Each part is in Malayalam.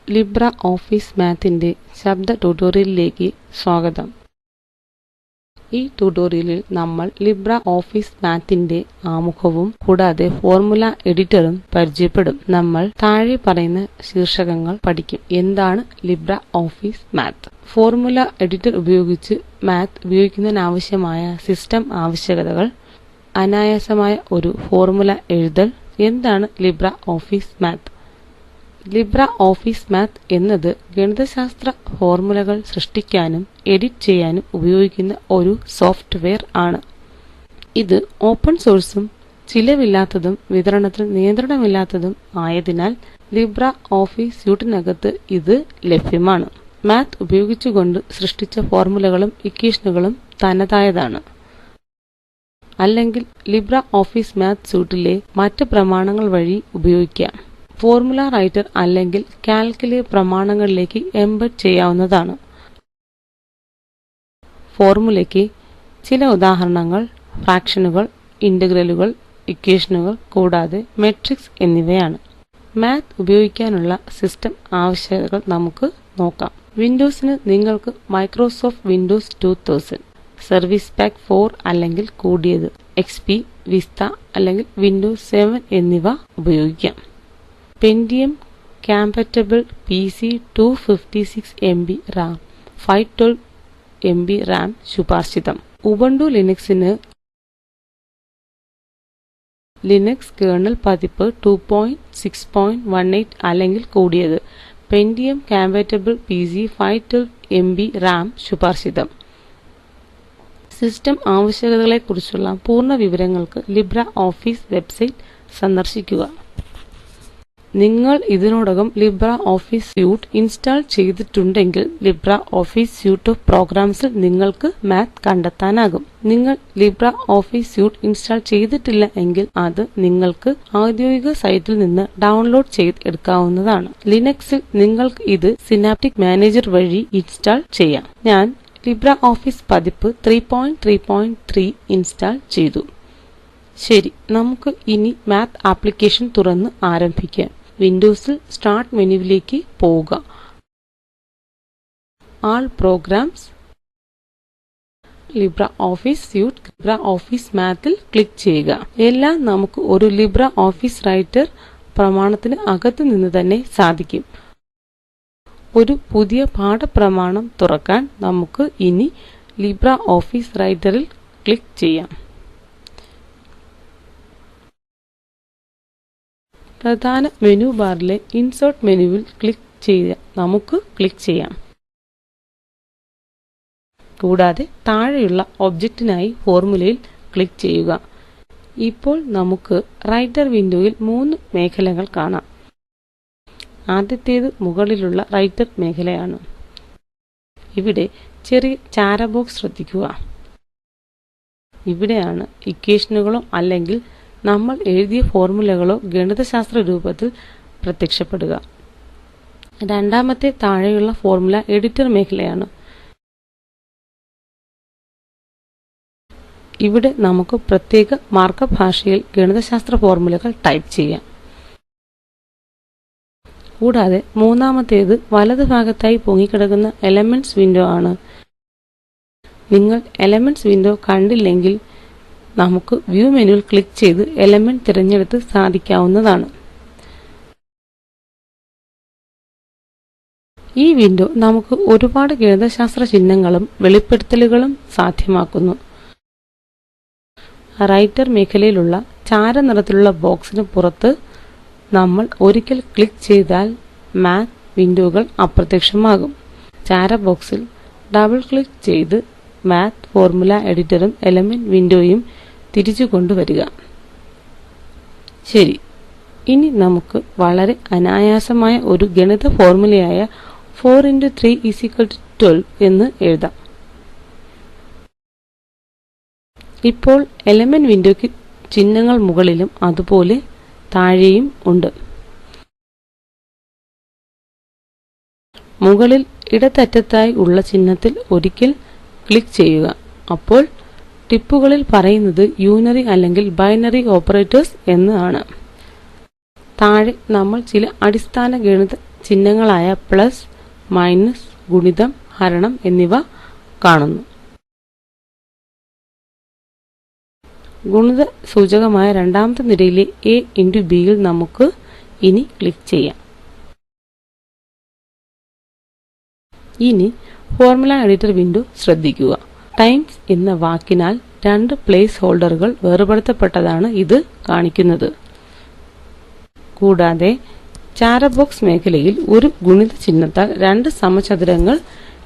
LibreOffice മാത്തിന്റെ ശബ്ദ ട്യൂട്ടോറിയലിലേക്ക് സ്വാഗതം. ഈ ട്യൂട്ടോറിയലിൽ നമ്മൾ LibreOffice മാത്തിന്റെ ആമുഖവും കൂടാതെ ഫോർമുല എഡിറ്ററും പരിചയപ്പെടും. നമ്മൾ താഴെ പറയുന്ന ശീർഷകങ്ങൾ പഠിക്കും. എന്താണ് LibreOffice മാത്ത്? ഫോർമുല എഡിറ്റർ ഉപയോഗിച്ച് മാത്ത് ഉപയോഗിക്കുന്നതിനാവശ്യമായ സിസ്റ്റം ആവശ്യകതകൾ, അനായാസമായ ഒരു ഫോർമുല എഴുതൽ. എന്താണ് LibreOffice മാത്ത്? LibreOffice മാത്ത് എന്നത് ഗണിതശാസ്ത്ര ഫോർമുലകൾ സൃഷ്ടിക്കാനും എഡിറ്റ് ചെയ്യാനും ഉപയോഗിക്കുന്ന ഒരു സോഫ്റ്റ്വെയർ ആണ്. ഇത് ഓപ്പൺ സോഴ്സും ചിലവില്ലാത്തതും വിതരണത്തിൽ നിയന്ത്രണമില്ലാത്തതും ആയതിനാൽ LibreOffice സ്യൂട്ടിനകത്ത് ഇത് ലഭ്യമാണ്. മാത്ത് ഉപയോഗിച്ചുകൊണ്ട് സൃഷ്ടിച്ച ഫോർമുലകളും ഇക്വേഷനുകളും തനതായതാണ്. അല്ലെങ്കിൽ LibreOffice മാത്ത് സ്യൂട്ടിലെ മറ്റ് പ്രമാണങ്ങൾ വഴി ഉപയോഗിക്കാം. ഫോർമുല റൈറ്റർ അല്ലെങ്കിൽ കാൽക്കിലെ പ്രമാണങ്ങളിലേക്ക് എംബഡ് ചെയ്യാവുന്നതാണ്. ഫോർമുലയ്ക്ക് ചില ഉദാഹരണങ്ങൾ ഫ്രാക്ഷനുകൾ, ഇന്റഗ്രലുകൾ, ഇക്വേഷനുകൾ കൂടാതെ മെട്രിക്സ് എന്നിവയാണ്. മാത്ത് ഉപയോഗിക്കാനുള്ള സിസ്റ്റം ആവശ്യകതകൾ നമുക്ക് നോക്കാം. വിൻഡോസിന് നിങ്ങൾക്ക് മൈക്രോസോഫ്റ്റ് വിൻഡോസ് 2000, സർവീസ് പാക്ക് 4 അല്ലെങ്കിൽ കൂടിയത്, XP, വിസ്റ്റ അല്ലെങ്കിൽ വിൻഡോസ് 7 എന്നിവ ഉപയോഗിക്കാം. Pentium compatible PC 256 MB RAM, 512 MB RAM ശുപാർശിതം. ഉബുണ്ടു ലിനക്സിന് ലിനക്സ് കേർണൽ പതിപ്പ് 2.6.18 അല്ലെങ്കിൽ കൂടിയത്. Pentium compatible PC 512 MB RAM ശുപാർശിതം. System ആവശ്യകതകളെക്കുറിച്ചുള്ള പൂർണ്ണ വിവരങ്ങൾക്ക് LibreOffice വെബ്സൈറ്റ് സന്ദർശിക്കുക. നിങ്ങൾ ഇതിനോടകം LibreOffice സ്യൂട്ട് ഇൻസ്റ്റാൾ ചെയ്തിട്ടുണ്ടെങ്കിൽ LibreOffice സ്യൂട്ട് ഓഫ് പ്രോഗ്രാംസിൽ നിങ്ങൾക്ക് മാത്ത് കണ്ടെത്താനാകും. നിങ്ങൾ LibreOffice സ്യൂട്ട് ഇൻസ്റ്റാൾ ചെയ്തിട്ടില്ല എങ്കിൽ അത് നിങ്ങൾക്ക് ഔദ്യോഗിക സൈറ്റിൽ നിന്ന് ഡൗൺലോഡ് ചെയ്ത് എടുക്കാവുന്നതാണ്. ലിനക്സിൽ നിങ്ങൾക്ക് ഇത് സിനാപ്റ്റിക് മാനേജർ വഴി ഇൻസ്റ്റാൾ ചെയ്യാം. ഞാൻ LibreOffice പതിപ്പ് 3.3.3 ഇൻസ്റ്റാൾ ചെയ്തു. ശരി, നമുക്ക് ഇനി മാത്ത് ആപ്ലിക്കേഷൻ തുറന്ന് ആരംഭിക്കാം. വിൻഡോസിൽ സ്റ്റാർട്ട് മെനുവിലേക്ക് പോവുക. All programs, LibreOffice suite, LibreOffice മാത്തിൽ ക്ലിക്ക് ചെയ്യുക. എല്ലാം നമുക്ക് ഒരു LibreOffice റൈറ്റർ പ്രമാണത്തിന് അകത്തു നിന്ന് തന്നെ സാധിക്കും. ഒരു പുതിയ പാഠപ്രമാണം തുറക്കാൻ നമുക്ക് ഇനി LibreOffice റൈറ്ററിൽ ക്ലിക്ക് ചെയ്യാം. പ്രധാന മെനു ബാറിലെ ഇൻസേർട്ട് മെനുവിൽ നമുക്ക് ക്ലിക്ക് ചെയ്യാം. കൂടാതെ താഴെയുള്ള ഒബ്ജക്റ്റിനായി ഫോർമുലയിൽ ക്ലിക്ക് ചെയ്യുക. ഇപ്പോൾ നമുക്ക് റൈറ്റർ വിൻഡോയിൽ 3 മേഖലകൾ കാണാം. ആദ്യത്തേത് മുകളിലുള്ള റൈറ്റർ മേഖലയാണ്. ഇവിടെ ചെറിയ ചാര ബോക്സ് ശ്രദ്ധിക്കുക. ഇവിടെയാണ് ഇക്വേഷനുകളോ അല്ലെങ്കിൽ നമ്മൾ എഴുതിയ ഫോർമുലകളോ ഗണിതശാസ്ത്ര രൂപത്തിൽ പ്രത്യക്ഷപ്പെടുക. രണ്ടാമത്തെ താഴെയുള്ള ഫോർമുല എഡിറ്റർ മേഖലയാണ്. ഇവിടെ നമുക്ക് പ്രത്യേക മാർക്കപ്പ് ഭാഷയിൽ ഗണിതശാസ്ത്ര ഫോർമുലകൾ ടൈപ്പ് ചെയ്യാം. കൂടാതെ മൂന്നാമത്തേത് വലതുഭാഗത്തായി പൊങ്ങിക്കിടക്കുന്ന എലമെന്റ്സ് വിൻഡോ ആണ്. നിങ്ങൾ എലമെന്റ്സ് വിൻഡോ കണ്ടില്ലെങ്കിൽ നമുക്ക് വ്യൂ മെനുവിൽ ക്ലിക്ക് ചെയ്ത് എലമെന്റ് തിരഞ്ഞെടുത്ത് സാധിക്കാവുന്നതാണ്. ഈ വിൻഡോ നമുക്ക് ഒരുപാട് ഗണിതശാസ്ത്ര ചിഹ്നങ്ങളും വെളിപ്പെടുത്തലുകളും സാധ്യമാക്കുന്നു. റൈറ്റർ മേഖലയിലുള്ള ചാരനിറത്തിലുള്ള ബോക്സിന് പുറത്ത് നമ്മൾ ഒരിക്കൽ ക്ലിക്ക് ചെയ്താൽ മാത്ത് വിൻഡോകൾ അപ്രത്യക്ഷമാകും. ചാര ബോക്സിൽ ഡബിൾ ക്ലിക്ക് ചെയ്ത് മാത്ത് ഫോർമുല എഡിറ്ററും എലമെന്റ് വിൻഡോയും തിരിച്ചു കൊണ്ടുവരിക. ശരി, ഇനി നമുക്ക് വളരെ അനായാസമായ ഒരു ഗണിത ഫോർമുലയായ 4 × 3 = 12 എന്ന് എഴുതാം. ഇപ്പോൾ എലമെന്റ് വിൻഡോയ്ക്ക് ചിഹ്നങ്ങൾ മുകളിലും അതുപോലെ താഴെയും ഉണ്ട്. മുകളിൽ ഇടത്തറ്റത്തായി ഉള്ള ചിഹ്നത്തിൽ ഒരിക്കൽ ക്ലിക്ക് ചെയ്യുക. അപ്പോൾ ടിപ്പുകളിൽ പറയുന്നത് യൂണറി അല്ലെങ്കിൽ ബൈനറി ഓപ്പറേറ്റേഴ്സ് എന്ന് ആണ്. താഴെ നമ്മൾ ചില അടിസ്ഥാന ഗണിത ചിഹ്നങ്ങളായ പ്ലസ്, മൈനസ്, ഗുണിതം, ഹരണം എന്നിവ കാണുന്നു. ഗുണിത സൂചകമായ രണ്ടാമത്തെ നിരയിലെ A × B യിൽ നമുക്ക് ഇനി ക്ലിക്ക് ചെയ്യാം. ഇനി ഫോർമുല എഡിറ്റർ വിൻഡോ ശ്രദ്ധിക്കുക. ടൈംസ് എന്ന വാക്കിനാൽ രണ്ട് പ്ലേസ് ഹോൾഡറുകൾ വേർപെടുത്തപ്പെട്ടതാണ് ഇത് കാണിക്കുന്നത്. കൂടാതെ ചാരബോക്സ് മേഖലയിൽ ഒരു ഗുണിത ചിഹ്നത്താൽ രണ്ട് സമചതുരങ്ങൾ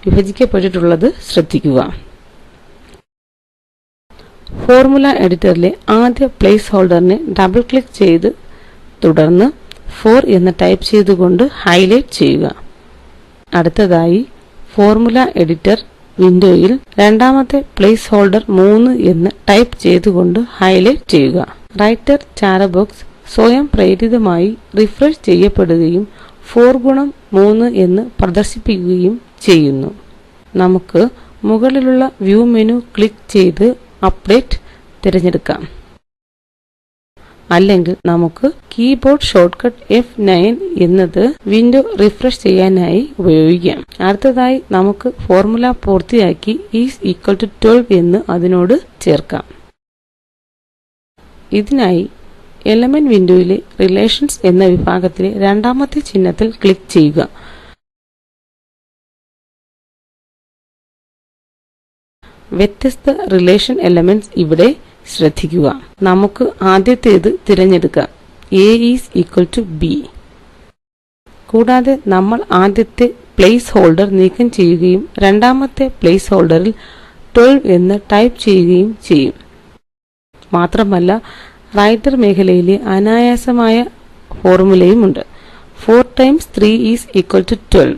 വിഭജിക്കപ്പെട്ടിട്ടുള്ളത് ശ്രദ്ധിക്കുക. ഫോർമുല എഡിറ്ററിലെ ആദ്യ പ്ലേസ് ഹോൾഡറിനെ ഡബിൾ ക്ലിക്ക് ചെയ്ത് തുടർന്ന് 4 എന്ന് ടൈപ്പ് ചെയ്തുകൊണ്ട് ഹൈലൈറ്റ് ചെയ്യുക. അടുത്തതായി ഫോർമുല എഡിറ്റർ വിൻഡോയിൽ രണ്ടാമത്തെ പ്ലേസ് ഹോൾഡർ 3 എന്ന് ടൈപ്പ് ചെയ്തുകൊണ്ട് ഹൈലൈറ്റ് ചെയ്യുക. റൈറ്റർ ചാരബോക്സ് സ്വയം പ്രേരിതമായി റിഫ്രഷ് ചെയ്യപ്പെടുകയും 4x3 എന്ന് പ്രദർശിപ്പിക്കുകയും ചെയ്യുന്നു. നമുക്ക് മുകളിലുള്ള വ്യൂ മെനു ക്ലിക്ക് ചെയ്ത് അപ്ഡേറ്റ് തിരഞ്ഞെടുക്കാം. അല്ലെങ്കിൽ നമുക്ക് കീബോർഡ് ഷോർട്ട്കട്ട് F9 എന്നത് വിൻഡോ റിഫ്രഷ് ചെയ്യാനായി ഉപയോഗിക്കാം. അടുത്തതായി നമുക്ക് ഫോർമുല പൂർത്തിയാക്കി ഈസ് ഈക്വൽ ടു 12 എന്ന് അതിനോട് ചേർക്കാം. ഇതിനായി എലിമെന്റ് വിൻഡോയിലെ റിലേഷൻസ് എന്ന വിഭാഗത്തിലെ രണ്ടാമത്തെ ചിഹ്നത്തിൽ ക്ലിക്ക് ചെയ്യുക. വ്യത്യസ്ത റിലേഷൻ എലിമെന്റ്സ് ഇവിടെ ശ്രദ്ധിക്കുക. നമുക്ക് ആദ്യത്തേത് തിരഞ്ഞെടുക്കാം, A is equal to B. കൂടാതെ നമ്മൾ ആദ്യത്തെ പ്ലേസ് ഹോൾഡർ നീക്കം ചെയ്യുകയും രണ്ടാമത്തെ പ്ലേസ് ഹോൾഡറിൽ 12 എന്ന് ടൈപ്പ് ചെയ്യുകയും ചെയ്യും. മാത്രമല്ല റൈറ്റർ മേഖലയിലെ അനായാസമായ ഫോർമുലയുമുണ്ട്. 4 × 3 ഈസ് ഈക്വൽ ടു 12.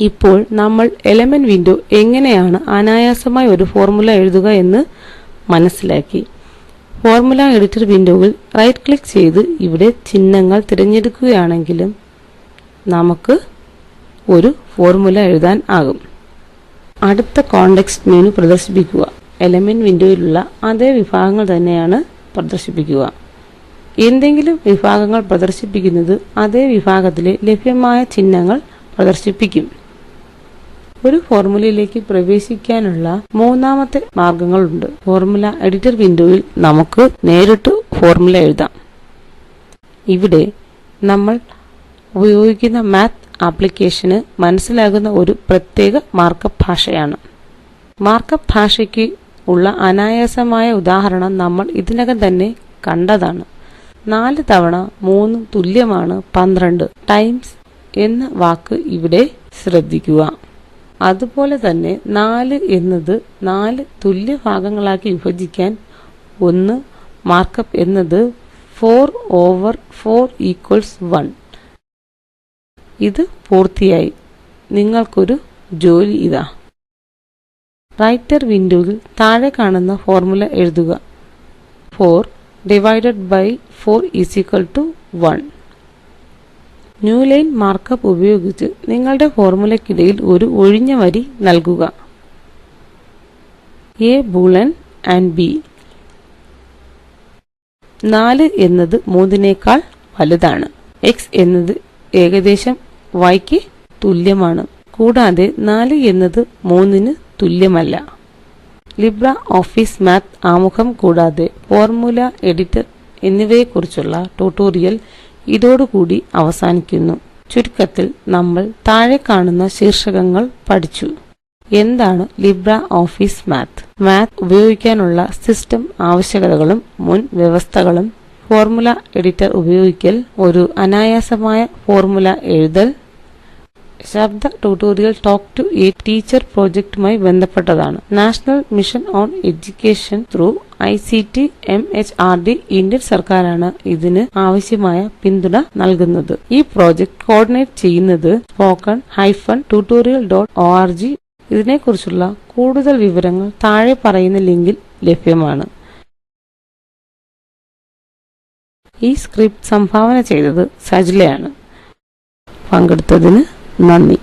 ഇപ്പോൾ നമ്മൾ എലിമെന്റ് വിൻഡോ എങ്ങനെയാണ് അനായാസമായി ഒരു ഫോർമുല എഴുതുക എന്ന് മനസ്സിലാക്കി. ഫോർമുല എഡിറ്റർ വിൻഡോയിൽ റൈറ്റ് ക്ലിക്ക് ചെയ്ത് ഇവിടെ ചിഹ്നങ്ങൾ തിരഞ്ഞെടുക്കുകയാണെങ്കിലും നമുക്ക് ഒരു ഫോർമുല എഴുതാൻ ആകും. അടുത്ത കോണ്ടെക്സ്റ്റ് മെനു പ്രദർശിപ്പിക്കുക. എലിമെന്റ് വിൻഡോയിലുള്ള അതേ വിഭാഗങ്ങൾ തന്നെയാണ് പ്രദർശിപ്പിക്കുക. എന്തെങ്കിലും വിഭാഗങ്ങൾ പ്രദർശിപ്പിക്കുന്നത് അതേ വിഭാഗത്തിലെ ലഭ്യമായ ചിഹ്നങ്ങൾ പ്രദർശിപ്പിക്കും. ഒരു ഫോർമുലയിലേക്ക് പ്രവേശിക്കാനുള്ള മൂന്നാമത്തെ മാർഗങ്ങളുണ്ട്. ഫോർമുല എഡിറ്റർ വിൻഡോയിൽ നമുക്ക് നേരിട്ട് ഫോർമുല എഴുതാം. ഇവിടെ നമ്മൾ ഉപയോഗിക്കുന്ന മാത്ത് ആപ്ലിക്കേഷന് മനസ്സിലാകുന്ന ഒരു പ്രത്യേക മാർക്കപ്പ് ഭാഷയാണ്. മാർക്കപ്പ് ഭാഷയ്ക്ക് ഉള്ള അനായാസമായ ഉദാഹരണം നമ്മൾ ഇതിനകം തന്നെ കണ്ടതാണ്. 4 തവണ 3 തുല്യമാണ് 12. ടൈംസ് എന്ന വാക്ക് ഇവിടെ ശ്രദ്ധിക്കുക. അതുപോലെ തന്നെ 4 എന്നത് 4 തുല്യ ഭാഗങ്ങളാക്കി വിഭജിക്കാൻ 1, മാർക്കപ്പ് എന്നത് 4/4 = 1. ഇത് പൂർത്തിയായി. നിങ്ങൾക്കൊരു ജോലി ഇതാ. റൈറ്റർ വിൻഡോയിൽ താഴെ കാണുന്ന ഫോർമുല എഴുതുക. 4/4 = 1. ന്യൂ ലൈൻ മാർക്കപ്പ് ഉപയോഗിച്ച് നിങ്ങളുടെ ഫോർമുലയ്ക്കിടയിൽ ഒരു ഒഴിഞ്ഞ വരി നൽകുക. A Boolean and B. 4 എന്നത് 3നേക്കാൾ വലുതാണ്. X എന്നത് ഏകദേശം Yക്ക് തുല്യമാണ്. കൂടാതെ 4 എന്നത് 3ന് തുല്യമല്ല. ലിബ്ര ഓഫീസ് മാത്ത് ആമുഖം കൂടാതെ ഫോർമുല എഡിറ്റർ എന്നിവയെക്കുറിച്ചുള്ള ട്യൂട്ടോറിയൽ ഇതോടുകൂടി അവസാനിക്കുന്നു. ചുരുക്കത്തിൽ നമ്മൾ താഴെ കാണുന്ന ശീർഷകങ്ങൾ പഠിച്ചു. എന്താണ് ലിബ്ര ഓഫീസ് മാത്ത്? മാത്ത് ഉപയോഗിക്കാനുള്ള സിസ്റ്റം ആവശ്യകതകളും മുൻ വ്യവസ്ഥകളും, ഫോർമുല എഡിറ്റർ ഉപയോഗിക്കൽ, ഒരു അനായാസമായ ഫോർമുല എഴുതൽ. ശബ്ദ tutorial talk to a teacher പ്രോജക്റ്റുമായി ബന്ധപ്പെട്ടതാണ്. National mission on education through ICT MHRD Indian സർക്കാരാണ് ഇതിന് ആവശ്യമായ പിന്തുണ നൽകുന്നത്. ഈ പ്രോജക്റ്റ് കോർഡിനേറ്റ് ചെയ്യുന്നത് spoken-tutorial.org. ഇതിനെക്കുറിച്ചുള്ള കൂടുതൽ വിവരങ്ങൾ താഴെ പറയുന്ന ലിങ്കിൽ ലഭ്യമാണ്. ഈ സ്ക്രിപ്റ്റ് സംഭാവന ചെയ്തത് സജ്ലയാണ്. പങ്കെടുത്തതിന് നന്ദി.